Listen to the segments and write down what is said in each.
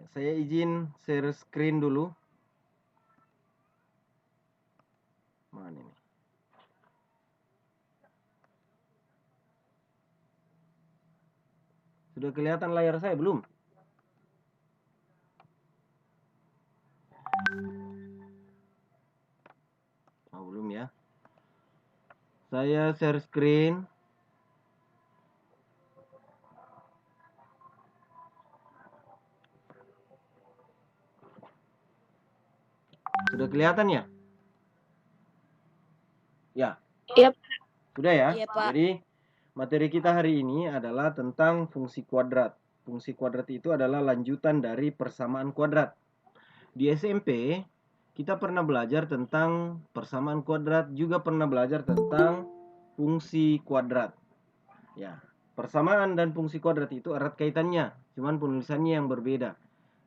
Saya izin share screen dulu. Mana ini? Sudah kelihatan layar saya belum? Oh, belum ya. Saya share screen. Sudah kelihatan ya? Ya. Iya, Sudah ya? Iya, Pak. Jadi materi kita hari ini adalah tentang fungsi kuadrat. Fungsi kuadrat itu adalah lanjutan dari persamaan kuadrat. Di SMP kita pernah belajar tentang persamaan kuadrat, juga pernah belajar tentang fungsi kuadrat. Ya, persamaan dan fungsi kuadrat itu erat kaitannya, cuman penulisannya yang berbeda.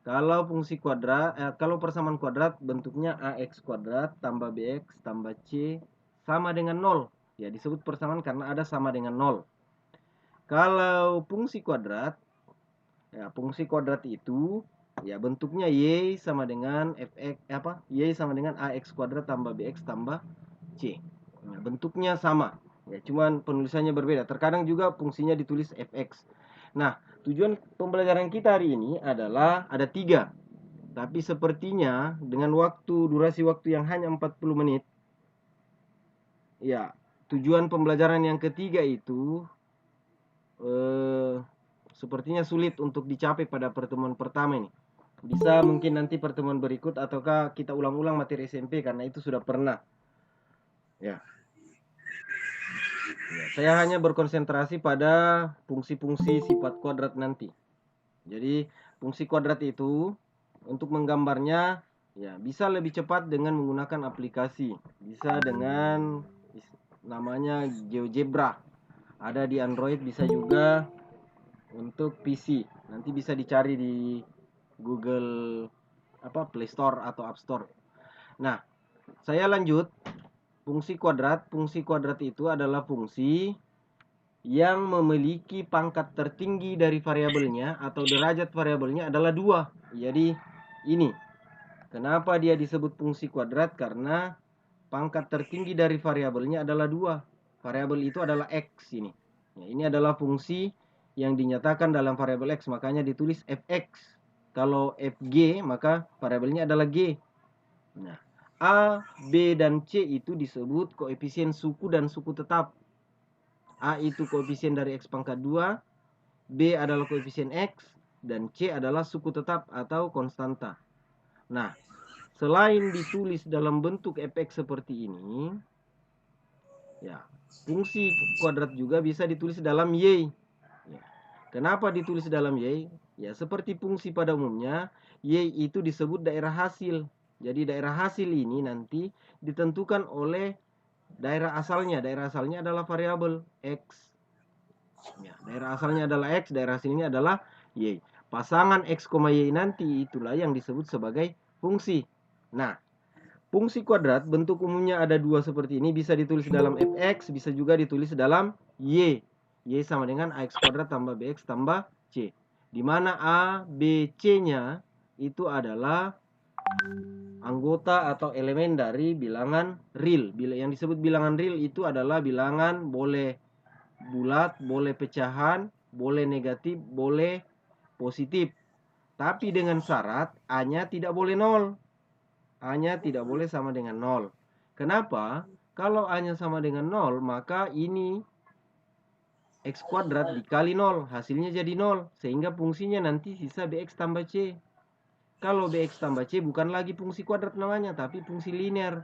Kalau fungsi kuadrat, kalau persamaan kuadrat bentuknya ax kuadrat tambah bx tambah c sama dengan 0. Ya, disebut persamaan karena ada sama dengan 0. Kalau fungsi kuadrat, ya fungsi kuadrat itu ya bentuknya y sama dengan fx y sama dengan ax kuadrat tambah bx tambah c. Ya, bentuknya sama. Ya, cuman penulisannya berbeda. Terkadang juga fungsinya ditulis fx. Nah, tujuan pembelajaran kita hari ini adalah ada 3. Tapi sepertinya dengan durasi waktu yang hanya 40 menit. Ya, tujuan pembelajaran yang ketiga itu sepertinya sulit untuk dicapai pada pertemuan pertama ini. Bisa mungkin nanti pertemuan berikut ataukah kita ulang-ulang materi SMP karena itu sudah pernah. Ya. Ya, saya hanya berkonsentrasi pada fungsi-fungsi sifat kuadrat nanti. Jadi, fungsi kuadrat itu untuk menggambarnya ya bisa lebih cepat dengan menggunakan aplikasi. Bisa dengan namanya GeoGebra. Ada di Android, bisa juga untuk PC. Nanti bisa dicari di Google Play Store atau App Store. Nah, saya lanjut. Fungsi kuadrat itu adalah fungsi yang memiliki pangkat tertinggi dari variabelnya atau derajat variabelnya adalah 2. Jadi ini. Kenapa dia disebut fungsi kuadrat? Karena pangkat tertinggi dari variabelnya adalah 2. Variabel itu adalah x ini. Ya, ini adalah fungsi yang dinyatakan dalam variabel x, makanya ditulis fx. Kalau fg, maka variabelnya adalah g. Nah, A, B, dan C itu disebut koefisien suku dan suku tetap. A itu koefisien dari x pangkat 2, B adalah koefisien x, dan C adalah suku tetap atau konstanta. Nah, selain ditulis dalam bentuk fx seperti ini, ya, fungsi kuadrat juga bisa ditulis dalam y. Ya. Kenapa ditulis dalam y? Ya, seperti fungsi pada umumnya, y itu disebut daerah hasil. Jadi daerah hasil ini nanti ditentukan oleh daerah asalnya. Daerah asalnya adalah variabel x. Ya, daerah asalnya adalah x, daerah hasilnya adalah y. Pasangan x, y nanti itulah yang disebut sebagai fungsi. Nah, fungsi kuadrat bentuk umumnya ada 2 seperti ini. Bisa ditulis dalam fx, bisa juga ditulis dalam y. Y sama dengan ax kuadrat tambah bx tambah c. Di mana a, b, c-nya itu adalah anggota atau elemen dari bilangan real. Yang disebut bilangan real itu adalah bilangan boleh bulat, boleh pecahan, boleh negatif, boleh positif. Tapi dengan syarat A-nya tidak boleh 0. A-nya tidak boleh sama dengan 0. Kenapa? Kalau A-nya sama dengan 0, maka ini X kuadrat dikali 0. Hasilnya jadi 0. Sehingga fungsinya nanti sisa BX tambah C. Kalau BX tambah C bukan lagi fungsi kuadrat namanya, tapi fungsi linear.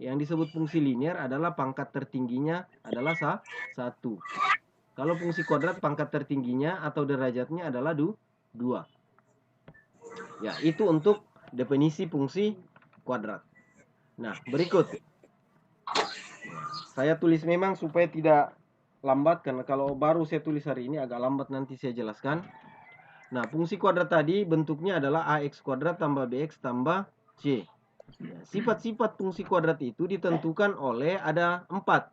Yang disebut fungsi linear adalah pangkat tertingginya adalah 1. Kalau fungsi kuadrat pangkat tertingginya atau derajatnya adalah 2. Ya, itu untuk definisi fungsi kuadrat. Nah, berikut. Saya tulis memang supaya tidak lambat, karena kalau baru saya tulis hari ini agak lambat, nanti saya jelaskan. Nah, fungsi kuadrat tadi bentuknya adalah ax kuadrat tambah bx tambah c. Sifat-sifat fungsi kuadrat itu ditentukan oleh ada 4.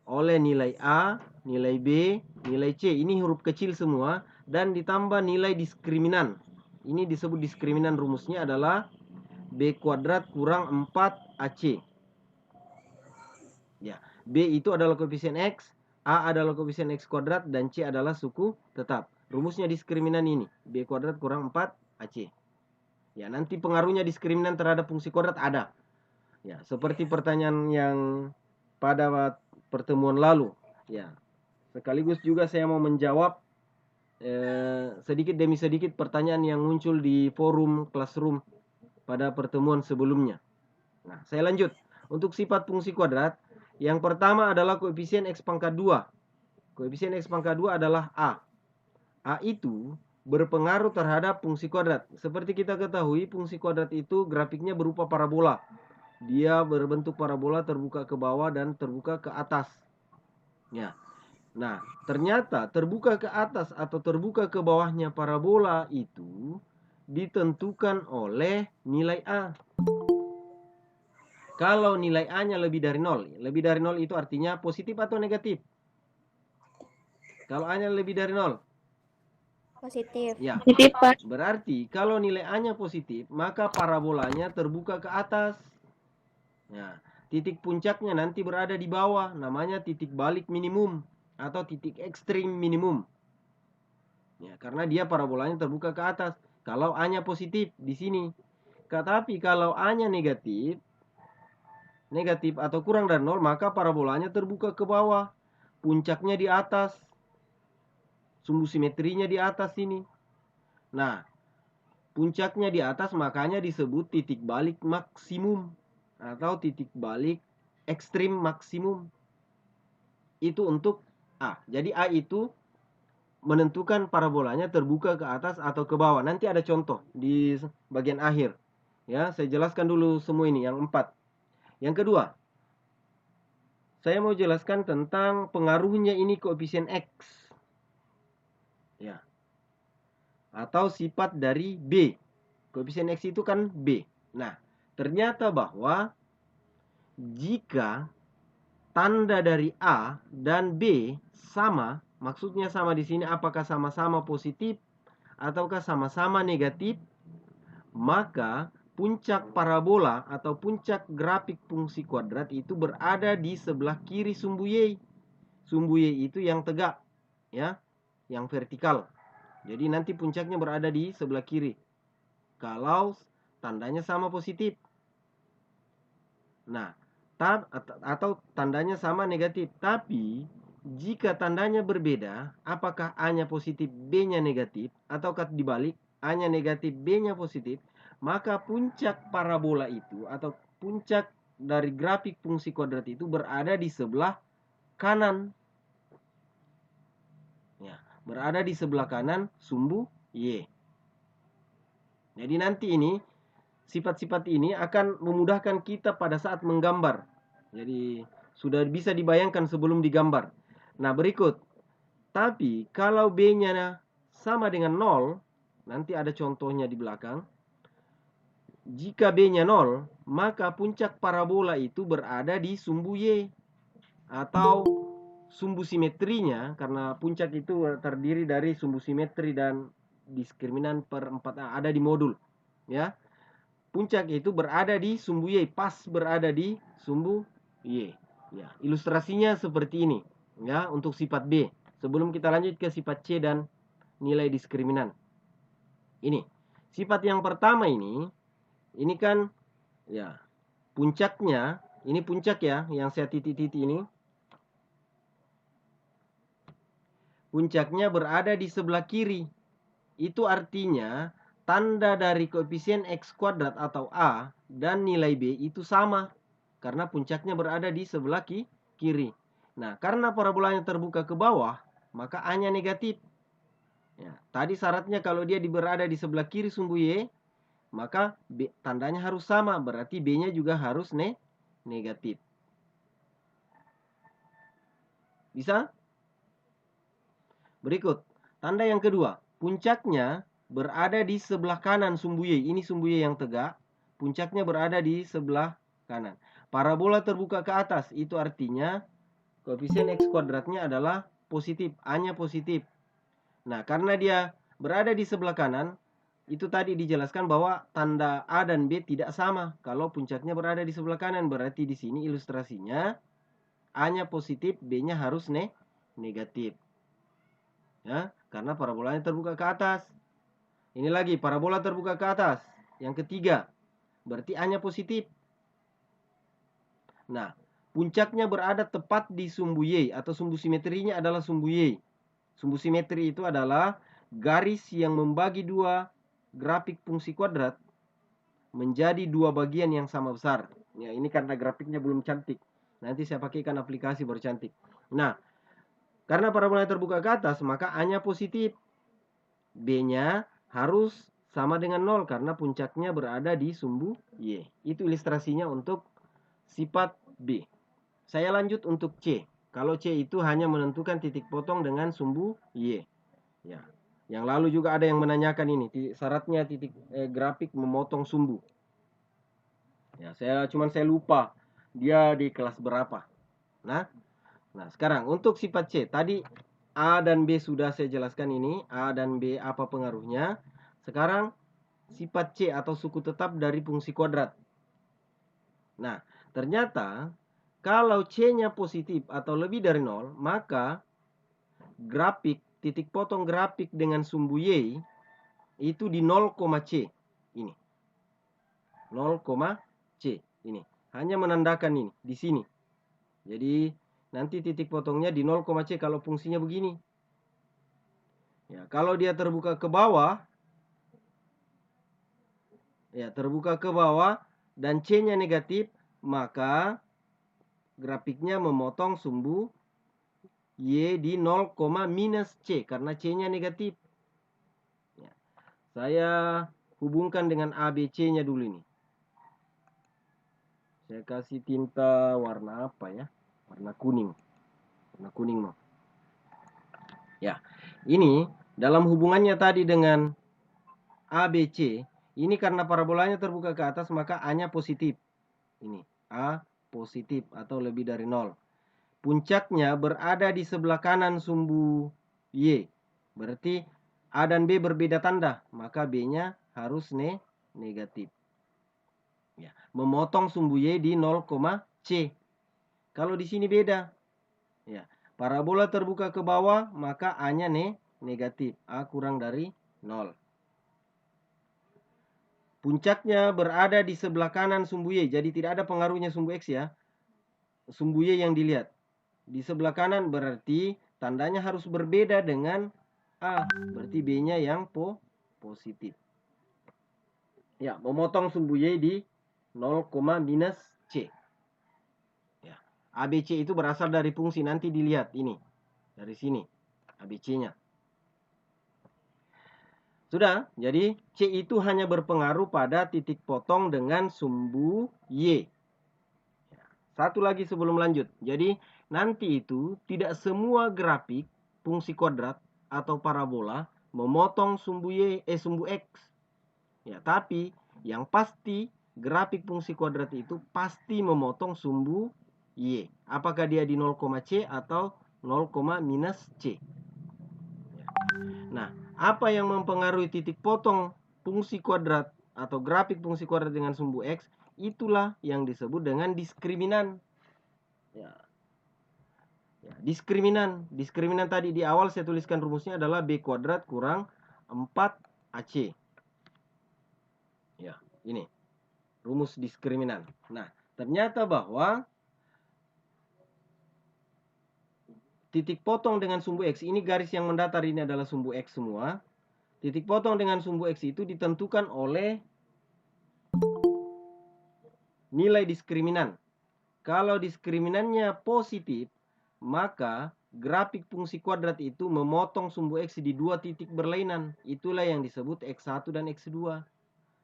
Oleh nilai A, nilai B, nilai C. Ini huruf kecil semua. Dan ditambah nilai diskriminan. Ini disebut diskriminan, rumusnya adalah B kuadrat kurang 4AC. Ya, B itu adalah koefisien X, A adalah koefisien X kuadrat, dan C adalah suku tetap. Rumusnya diskriminan ini, B kuadrat kurang 4AC. Ya, nanti pengaruhnya diskriminan terhadap fungsi kuadrat ada. Ya, seperti pertanyaan yang pada pertemuan lalu. Ya, sekaligus juga saya mau menjawab sedikit demi sedikit pertanyaan yang muncul di forum Classroom pada pertemuan sebelumnya. Nah, saya lanjut. Untuk sifat fungsi kuadrat, yang pertama adalah koefisien X pangkat 2. Koefisien X pangkat 2 adalah A. A itu berpengaruh terhadap fungsi kuadrat. Seperti kita ketahui, fungsi kuadrat itu grafiknya berupa parabola. Dia berbentuk parabola terbuka ke bawah dan terbuka ke atas. Ya. Nah, ternyata terbuka ke atas atau terbuka ke bawahnya parabola itu ditentukan oleh nilai A. Kalau nilai A-nya lebih dari 0. Lebih dari 0 itu artinya positif atau negatif? Kalau A-nya lebih dari 0. Positif. Ya. Positif, Pak. Berarti kalau nilai A-nya positif, maka parabolanya terbuka ke atas. Ya. Titik puncaknya nanti berada di bawah. Namanya titik balik minimum atau titik ekstrim minimum. Ya, karena dia parabolanya terbuka ke atas. Kalau A-nya positif di sini. Tetapi kalau A-nya negatif atau kurang dari 0, maka parabolanya terbuka ke bawah. Puncaknya di atas. Sumbu simetrinya di atas sini. Nah, puncaknya di atas makanya disebut titik balik maksimum atau titik balik ekstrim maksimum. Itu untuk A. Jadi A itu menentukan parabolanya terbuka ke atas atau ke bawah. Nanti ada contoh di bagian akhir. Ya, saya jelaskan dulu semua ini yang 4. Yang kedua, saya mau jelaskan tentang pengaruhnya ini koefisien X. Ya. Atau sifat dari B. Koefisien X itu kan B. Nah, ternyata bahwa jika tanda dari A dan B sama, maksudnya sama di sini apakah sama-sama positif ataukah sama-sama negatif, maka puncak parabola atau puncak grafik fungsi kuadrat itu berada di sebelah kiri sumbu Y. Sumbu Y itu yang tegak, ya, yang vertikal. Jadi nanti puncaknya berada di sebelah kiri. Kalau tandanya sama positif. Nah, atau tandanya sama negatif. Tapi jika tandanya berbeda, apakah A-nya positif, B-nya negatif, ataukah dibalik, A-nya negatif, B-nya positif, maka puncak parabola itu atau puncak dari grafik fungsi kuadrat itu berada di sebelah kanan. Ya, berada di sebelah kanan sumbu Y. Jadi nanti ini sifat-sifat ini akan memudahkan kita pada saat menggambar. Jadi sudah bisa dibayangkan sebelum digambar. Nah, berikut. Tapi kalau B-nya sama dengan 0, nanti ada contohnya di belakang. Jika B-nya 0, maka puncak parabola itu berada di sumbu Y. Atau sumbu simetrinya, karena puncak itu terdiri dari sumbu simetri dan diskriminan per 4A ada di modul. Ya. Puncak itu berada di sumbu Y, pas berada di sumbu Y. Ya, ilustrasinya seperti ini, ya, untuk sifat B. Sebelum kita lanjut ke sifat C dan nilai diskriminan. Ini, sifat yang pertama ini kan, ya, puncaknya, ini puncak ya, yang saya titik-titik ini. Puncaknya berada di sebelah kiri. Itu artinya tanda dari koefisien X kuadrat atau A dan nilai B itu sama. Karena puncaknya berada di sebelah kiri. Nah, karena parabolanya terbuka ke bawah, maka A-nya negatif. Ya, tadi syaratnya kalau dia berada di sebelah kiri sumbu Y, maka B, tandanya harus sama. Berarti B-nya juga harus negatif. Bisa? Berikut, tanda yang kedua. Puncaknya berada di sebelah kanan sumbu Y. Ini sumbu Y yang tegak. Puncaknya berada di sebelah kanan. Parabola terbuka ke atas. Itu artinya koefisien X kuadratnya adalah positif. A-nya positif. Nah, karena dia berada di sebelah kanan, itu tadi dijelaskan bahwa tanda A dan B tidak sama. Kalau puncaknya berada di sebelah kanan, berarti di sini ilustrasinya A-nya positif, B-nya harus negatif. Ya, karena parabolanya terbuka ke atas. Ini lagi, parabola terbuka ke atas. Yang ketiga, berarti A-nya positif. Nah, puncaknya berada tepat di sumbu Y, atau sumbu simetrinya adalah sumbu Y. Sumbu simetri itu adalah garis yang membagi dua grafik fungsi kuadrat menjadi dua bagian yang sama besar. Ya, ini karena grafiknya belum cantik. Nanti saya pakaikan aplikasi baru cantik. Nah, karena parabola terbuka ke atas, maka A-nya positif. B-nya harus sama dengan 0 karena puncaknya berada di sumbu Y. Itu ilustrasinya untuk sifat B. Saya lanjut untuk C. Kalau C itu hanya menentukan titik potong dengan sumbu Y. Ya. Yang lalu juga ada yang menanyakan ini, syaratnya grafik memotong sumbu. Ya, saya lupa dia di kelas berapa. Nah, sekarang untuk sifat C, tadi A dan B sudah saya jelaskan ini, A dan B apa pengaruhnya. Sekarang sifat C atau suku tetap dari fungsi kuadrat. Nah, ternyata kalau C-nya positif atau lebih dari 0, maka grafik titik potong grafik dengan sumbu Y itu di 0, C. Ini. 0, C. Ini. Hanya menandakan ini di sini. Jadi nanti titik potongnya di 0, C kalau fungsinya begini. Ya, kalau dia terbuka ke bawah, ya terbuka ke bawah dan C-nya negatif, maka grafiknya memotong sumbu Y di 0, minus C karena C-nya negatif. Ya. Saya hubungkan dengan ABC-nya dulu ini. Saya kasih tinta warna apa ya? Warna kuning. Warna kuning mau. Ya. Ini dalam hubungannya tadi dengan ABC, ini karena parabolanya terbuka ke atas maka A-nya positif. Ini, A positif atau lebih dari 0. Puncaknya berada di sebelah kanan sumbu Y. Berarti A dan B berbeda tanda, maka B-nya harus negatif. Ya, memotong sumbu Y di 0, C. Kalau di sini beda. Ya, parabola terbuka ke bawah, maka A-nya negatif. A kurang dari 0. Puncaknya berada di sebelah kanan sumbu Y. Jadi tidak ada pengaruhnya sumbu X ya. Sumbu Y yang dilihat. Di sebelah kanan berarti tandanya harus berbeda dengan A. Berarti B-nya yang positif. Ya, memotong sumbu Y di 0, minus C. Ya. ABC itu berasal dari fungsi. Nanti dilihat ini. Dari sini. ABC-nya. Sudah, jadi C itu hanya berpengaruh pada titik potong dengan sumbu Y. Satu lagi sebelum lanjut. Jadi nanti itu tidak semua grafik fungsi kuadrat atau parabola memotong sumbu sumbu X. Ya, tapi yang pasti grafik fungsi kuadrat itu pasti memotong sumbu Y. Apakah dia di 0, C atau 0, minus C. Nah, apa yang mempengaruhi titik potong fungsi kuadrat atau grafik fungsi kuadrat dengan sumbu X? Itulah yang disebut dengan diskriminan. Ya. Diskriminan tadi di awal saya tuliskan rumusnya adalah B kuadrat kurang 4AC. Ya, ini rumus diskriminan. Nah, ternyata bahwa titik potong dengan sumbu X, ini garis yang mendatar ini adalah sumbu X semua. Titik potong dengan sumbu X itu ditentukan oleh nilai diskriminan. Kalau diskriminan-nya positif, maka grafik fungsi kuadrat itu memotong sumbu X di dua titik berlainan. Itulah yang disebut X1 dan X2.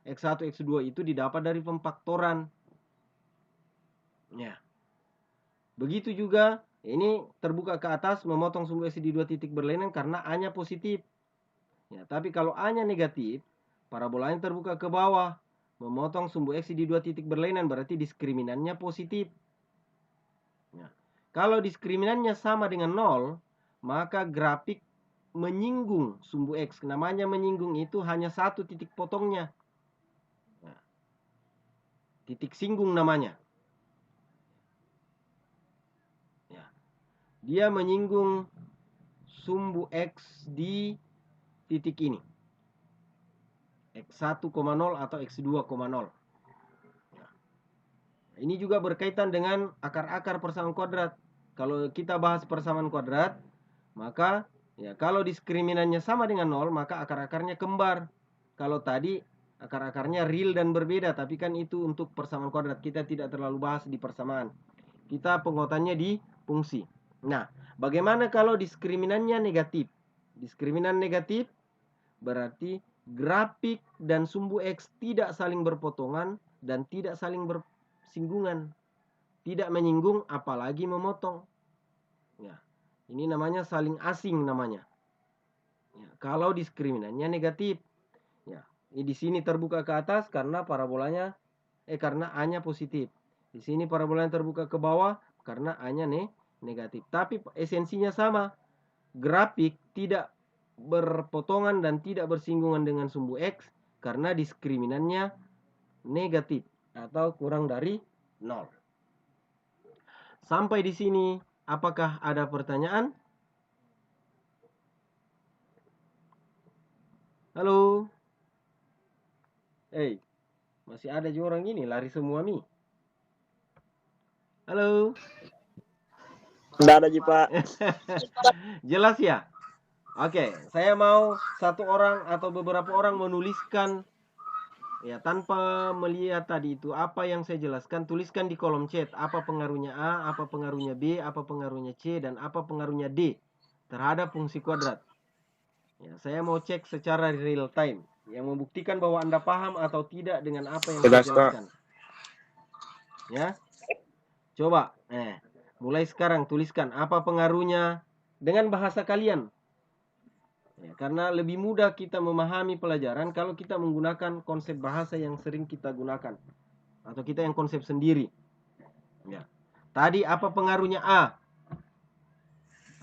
X1, X2 itu didapat dari pemfaktoran. Ya. Begitu juga, ini terbuka ke atas, memotong sumbu X di dua titik berlainan karena A-nya positif. Ya, tapi kalau A-nya negatif, parabolanya terbuka ke bawah, memotong sumbu X di dua titik berlainan, berarti diskriminannya positif. Ya. Kalau diskriminannya sama dengan 0, maka grafik menyinggung sumbu X. Namanya menyinggung itu hanya satu titik potongnya. Nah, titik singgung namanya. Ya. Dia menyinggung sumbu X di titik ini. X1,0 atau X2,0. Ini juga berkaitan dengan akar-akar persamaan kuadrat. Kalau kita bahas persamaan kuadrat, maka ya kalau diskriminannya sama dengan 0, maka akar-akarnya kembar. Kalau tadi akar-akarnya real dan berbeda, tapi kan itu untuk persamaan kuadrat. Kita tidak terlalu bahas di persamaan. Kita penguatannya di fungsi. Nah, bagaimana kalau diskriminannya negatif? Diskriminan negatif berarti grafik dan sumbu X tidak saling berpotongan dan tidak saling bersinggungan. Tidak menyinggung apalagi memotong. Ya, ini namanya saling asing namanya. Ya, kalau diskriminannya negatif. Ya, di sini terbuka ke atas karena parabolanya karena A-nya positif. Di sini parabolanya terbuka ke bawah karena A-nya negatif. Tapi esensinya sama. Grafik tidak berpotongan dan tidak bersinggungan dengan sumbu X karena diskriminannya negatif atau kurang dari 0. Sampai di sini, apakah ada pertanyaan? Halo? Masih ada juga orang ini, lari semua mi. Halo? Enggak ada, Ji, Pak. Jelas ya? Oke, saya mau satu orang atau beberapa orang menuliskan ya tanpa melihat tadi itu apa yang saya jelaskan, tuliskan di kolom chat apa pengaruhnya A, apa pengaruhnya B, apa pengaruhnya C, dan apa pengaruhnya D terhadap fungsi kuadrat. Ya, saya mau cek secara real time yang membuktikan bahwa Anda paham atau tidak dengan apa yang saya jelaskan. Ya. Coba, mulai sekarang tuliskan apa pengaruhnya dengan bahasa kalian. Ya, karena lebih mudah kita memahami pelajaran kalau kita menggunakan konsep bahasa yang sering kita gunakan. Atau kita yang konsep sendiri. Ya. Tadi apa pengaruhnya A?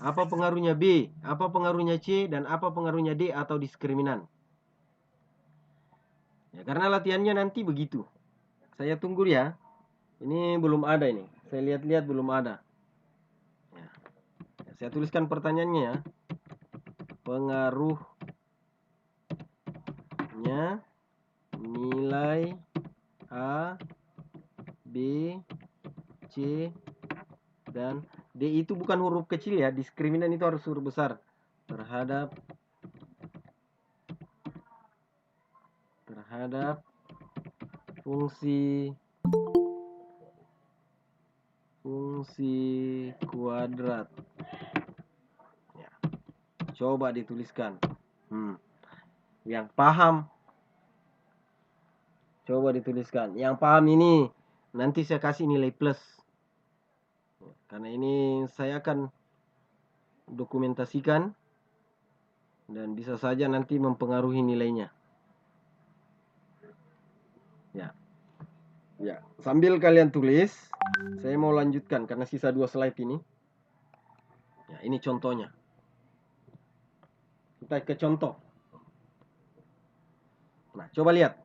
Apa pengaruhnya B? Apa pengaruhnya C? Dan apa pengaruhnya D atau diskriminan? Ya, karena latihannya nanti begitu. Saya tunggu ya. Ini belum ada ini. Saya lihat-lihat belum ada. Ya. Saya tuliskan pertanyaannya ya. Pengaruhnya nilai A, B, C, dan D itu bukan huruf kecil ya. Diskriminan itu harus huruf besar. Terhadap fungsi kuadrat. Ya. Coba dituliskan. Yang paham, coba dituliskan. Yang paham ini nanti saya kasih nilai plus. Karena ini saya akan dokumentasikan dan bisa saja nanti mempengaruhi nilainya. Ya, sambil kalian tulis, saya mau lanjutkan karena sisa 2 slide ini. Ya, ini contohnya. Kita ke contoh. Nah, coba lihat.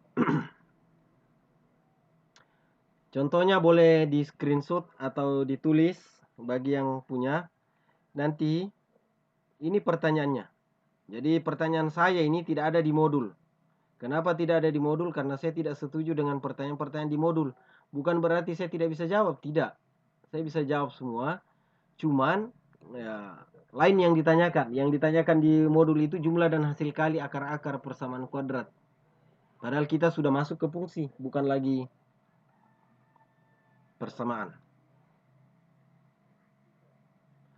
Contohnya boleh di screenshot atau ditulis bagi yang punya. Nanti ini pertanyaannya. Jadi pertanyaan saya ini tidak ada di modul. Kenapa tidak ada di modul? Karena saya tidak setuju dengan pertanyaan-pertanyaan di modul. Bukan berarti saya tidak bisa jawab, tidak. Saya bisa jawab semua. Cuman ya, lain yang ditanyakan. Yang ditanyakan di modul itu jumlah dan hasil kali akar-akar persamaan kuadrat. Padahal kita sudah masuk ke fungsi, bukan lagi persamaan.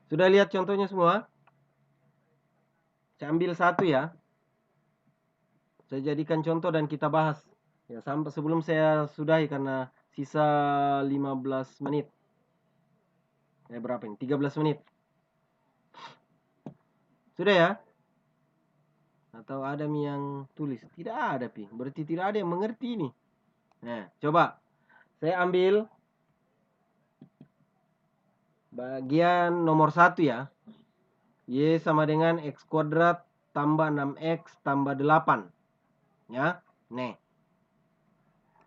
Sudah lihat contohnya semua? Saya ambil satu ya. Saya jadikan contoh dan kita bahas. Ya, sampai sebelum saya sudahi karena sisa 15 menit. Berapa ini? 13 menit. Sudah ya? Atau ada yang tulis? Tidak ada, Pi. Berarti tidak ada yang mengerti ini. Nah, coba. Saya ambil bagian nomor 1 ya. Y sama dengan X kuadrat tambah 6X tambah 8. Ya, nih.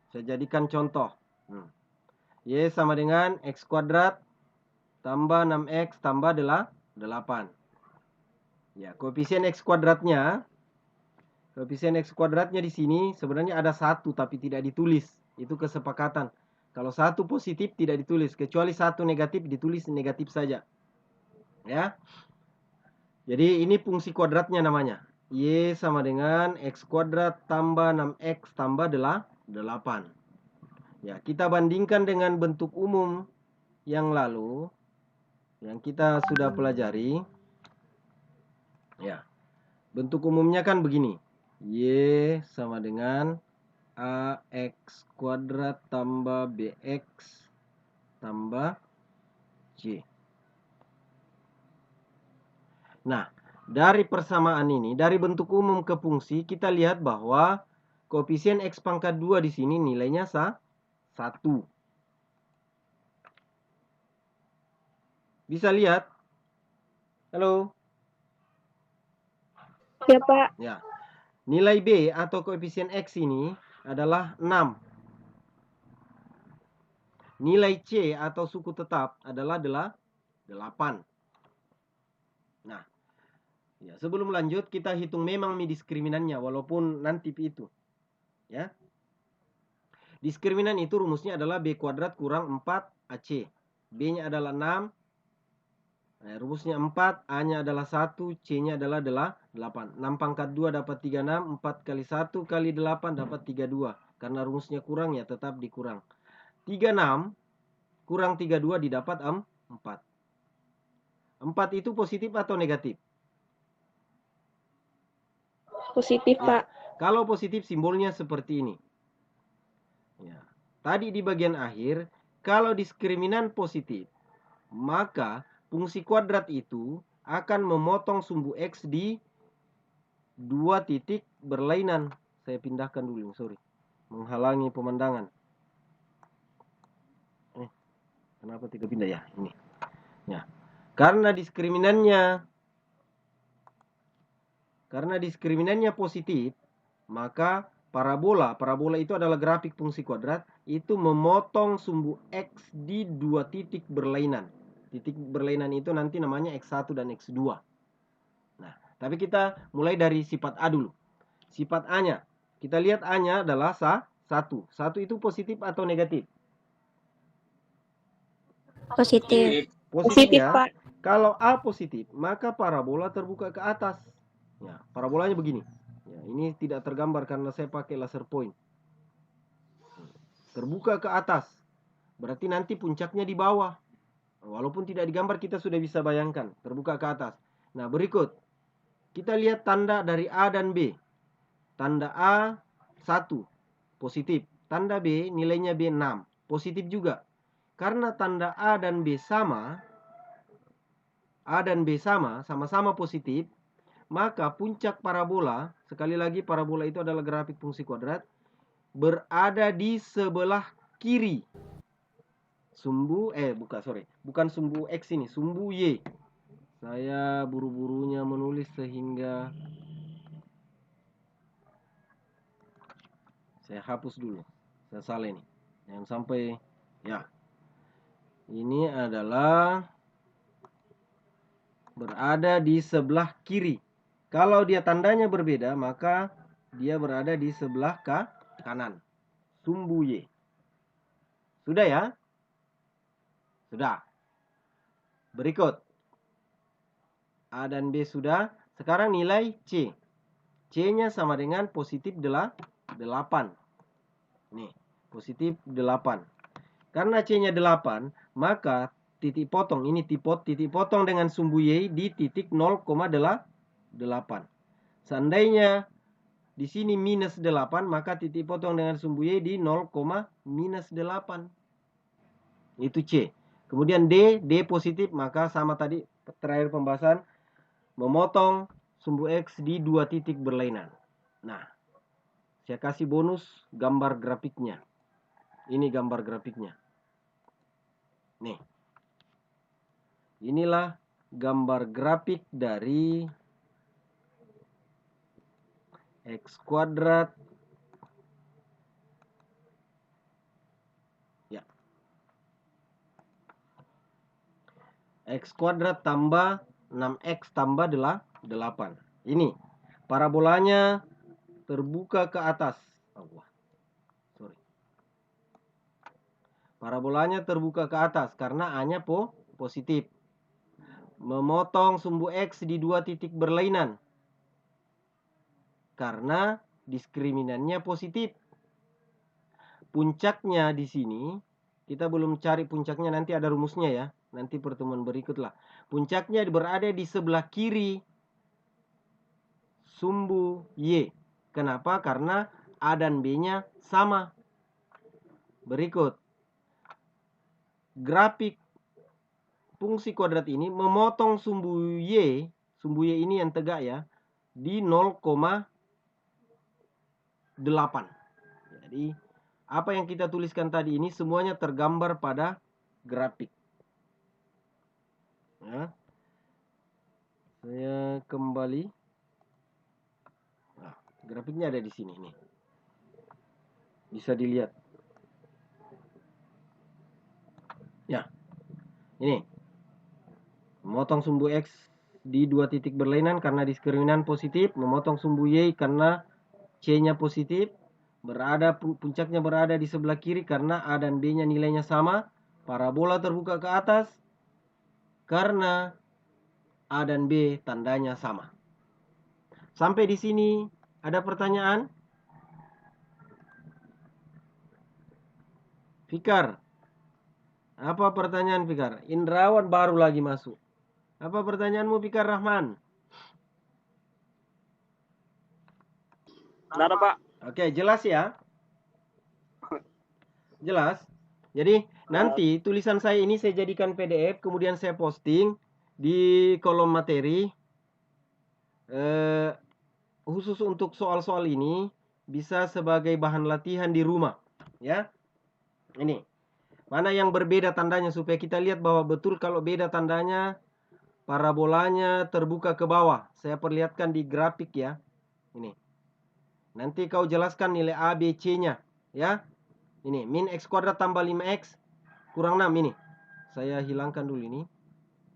Saya jadikan contoh. Y sama dengan X kuadrat tambah 6X tambah 8. Ya, koefisien X kuadratnya di sini sebenarnya ada 1 tapi tidak ditulis. Itu kesepakatan. Kalau 1 positif tidak ditulis, kecuali 1 negatif ditulis negatif saja. Ya. Jadi ini fungsi kuadratnya namanya. Y sama dengan X kuadrat tambah 6X tambah 8. Ya, kita bandingkan dengan bentuk umum yang lalu yang kita sudah pelajari. Ya. Bentuk umumnya kan begini. Y sama dengan AX kuadrat tambah BX tambah C. Nah, dari persamaan ini, dari bentuk umum ke fungsi, kita lihat bahwa koefisien X pangkat 2 di sini nilainya 1. Bisa lihat? Halo? Ya, Pak. Ya. Nilai B atau koefisien X ini adalah 6. Nilai C atau suku tetap adalah 8. Nah, ya, sebelum lanjut kita hitung memang diskriminannya walaupun nanti itu. Ya. Diskriminan itu rumusnya adalah B kuadrat kurang 4AC. B-nya adalah 6. Rumusnya 4, A-nya adalah 1, C-nya adalah 8. 6 pangkat 2 dapat 36, 4 kali 1 kali 8 dapat 32. Karena rumusnya kurang ya tetap dikurang. 36 kurang 32 didapat 4. 4 itu positif atau negatif? Positif, Ya, Pak. kalau positif simbolnya seperti ini. Ya. Tadi di bagian akhir, kalau diskriminan positif, maka fungsi kuadrat itu akan memotong sumbu X di 2 titik berlainan. Saya pindahkan dulu, sorry. Menghalangi pemandangan. Kenapa tidak pindah ya? Ini. Ya. Karena diskriminannya positif, maka parabola itu adalah grafik fungsi kuadrat, itu memotong sumbu X di 2 titik berlainan. Titik berlainan itu nanti namanya X1 dan X2. Nah, tapi kita mulai dari sifat A dulu. Sifat A-nya. Kita lihat A-nya adalah 1. 1 itu positif atau negatif? Positif. Positif ya. Pak. Kalau A positif, maka parabola terbuka ke atas. Ya, parabolanya begini. Ya, ini tidak tergambar karena saya pakai laser point. Terbuka ke atas. Berarti nanti puncaknya di bawah. Walaupun tidak digambar kita sudah bisa bayangkan. Terbuka ke atas. Nah, berikut. Kita lihat tanda dari A dan B. Tanda A 1. Positif. Tanda B nilainya B 6. Positif juga. Karena tanda A dan B sama, sama-sama positif, maka puncak parabola, sekali lagi parabola itu adalah grafik fungsi kuadrat, berada di sebelah kiri. Bukan sumbu X ini, sumbu Y. Saya buru-burunya menulis sehingga saya hapus dulu. Saya salah ini. Jangan sampai, ya. Ini adalah berada di sebelah kiri. Kalau dia tandanya berbeda, maka dia berada di sebelah kanan. Sumbu Y. Sudah ya? Sudah. Berikut. A dan B sudah. Sekarang nilai C. C-nya sama dengan positif 8. Nih, positif 8. Karena C-nya 8, maka titik potong, ini titik potong dengan sumbu Y di titik 0,8. Seandainya di sini minus 8, maka titik potong dengan sumbu Y di 0,-8. Itu C. Kemudian D positif, maka sama tadi terakhir pembahasan, memotong sumbu X di 2 titik berlainan. Nah, saya kasih bonus gambar grafiknya. Ini gambar grafiknya. Nih. Inilah gambar grafik dari X kuadrat ya. X kuadrat tambah 6X tambah 8. Ini parabolanya terbuka ke atas. Sorry. Parabolanya terbuka ke atas karena A-nya positif. Memotong sumbu X di 2 titik berlainan karena diskriminannya positif. Puncaknya di sini, kita belum cari puncaknya, nanti ada rumusnya ya. Nanti pertemuan berikutlah. Puncaknya berada di sebelah kiri sumbu Y. Kenapa? Karena A dan B-nya sama. Berikut. Grafik fungsi kuadrat ini memotong sumbu Y ini yang tegak ya, di 0,8. Jadi, apa yang kita tuliskan tadi ini semuanya tergambar pada grafik. Ya. Saya kembali. Nah, grafiknya ada di sini nih. Bisa dilihat. Ya. Ini. Memotong sumbu X di 2 titik berlainan karena diskriminan positif. Memotong sumbu Y karena C-nya positif. Puncaknya berada di sebelah kiri karena A dan B-nya nilainya sama. Parabola terbuka ke atas karena A dan B tandanya sama. Sampai di sini ada pertanyaan? Fikar. Apa pertanyaan Fikar? Indrawan baru lagi masuk. Apa pertanyaanmu Fikar Rahman? Nggak ada, Pak. Oke, jelas ya? Jelas? Jadi nanti tulisan saya ini saya jadikan PDF, kemudian saya posting di kolom materi. Khusus untuk soal-soal ini bisa sebagai bahan latihan di rumah. Ya, ini. Mana yang berbeda tandanya supaya kita lihat bahwa betul kalau beda tandanya parabolanya terbuka ke bawah. Saya perlihatkan di grafik ya. Ini. Nanti kau jelaskan nilai A, B, C-nya. Ya. Ini. Min X kuadrat tambah 5X kurang 6 ini. Saya hilangkan dulu ini.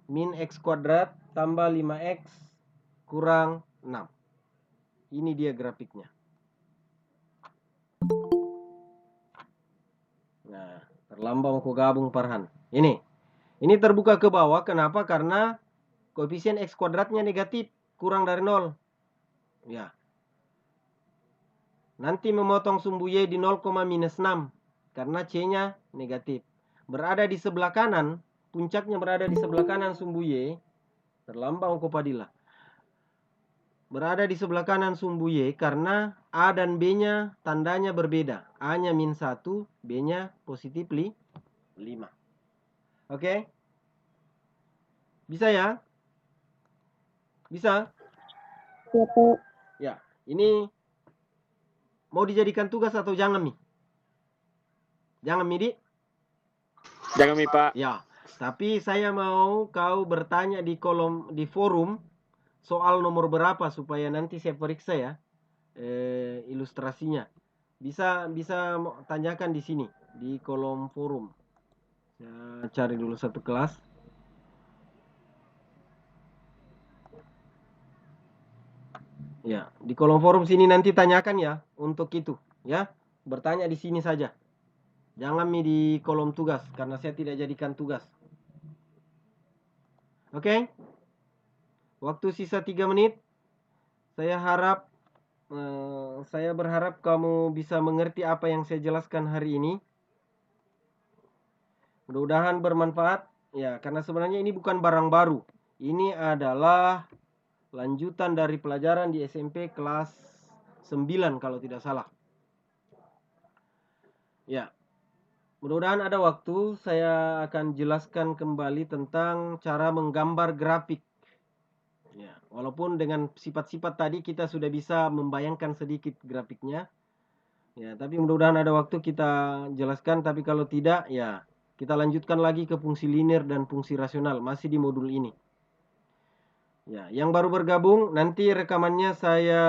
Min X kuadrat tambah 5X kurang 6. Ini dia grafiknya. Nah, terlambang aku gabung Farhan. Ini terbuka ke bawah. Kenapa? Karena koefisien X kuadratnya negatif. Kurang dari 0. Ya. Nanti memotong sumbu Y di 0,-6. Karena C-nya negatif. Berada di sebelah kanan. Puncaknya berada di sebelah kanan sumbu Y. Terlambang aku Padilla. Berada di sebelah kanan sumbu Y karena A dan B-nya tandanya berbeda. A-nya -1, B-nya positif 5. Oke? Bisa ya? Bisa? Ya, Pak. Ya, ini mau dijadikan tugas atau jangan, Mi? Jangan, Mi, Di? Jangan, Mi, Pak. Ya, tapi saya mau kau bertanya di forum soal nomor berapa supaya nanti saya periksa ya ilustrasinya. Bisa tanyakan di sini di kolom forum. Saya cari dulu satu kelas. Ya, di kolom forum sini nanti tanyakan ya untuk itu, ya. Bertanya di sini saja. Jangan di kolom tugas karena saya tidak jadikan tugas. Oke? Waktu sisa 3 menit. Saya berharap kamu bisa mengerti apa yang saya jelaskan hari ini. Mudah-mudahan bermanfaat. Ya, karena sebenarnya ini bukan barang baru. Ini adalah lanjutan dari pelajaran di SMP kelas 9 kalau tidak salah. Ya. Mudah-mudahan ada waktu saya akan jelaskan kembali tentang cara menggambar grafik. Ya, walaupun dengan sifat-sifat tadi kita sudah bisa membayangkan sedikit grafiknya. Ya, tapi mudah-mudahan ada waktu kita jelaskan, tapi kalau tidak ya kita lanjutkan lagi ke fungsi linear dan fungsi rasional masih di modul ini. Ya, yang baru bergabung nanti rekamannya saya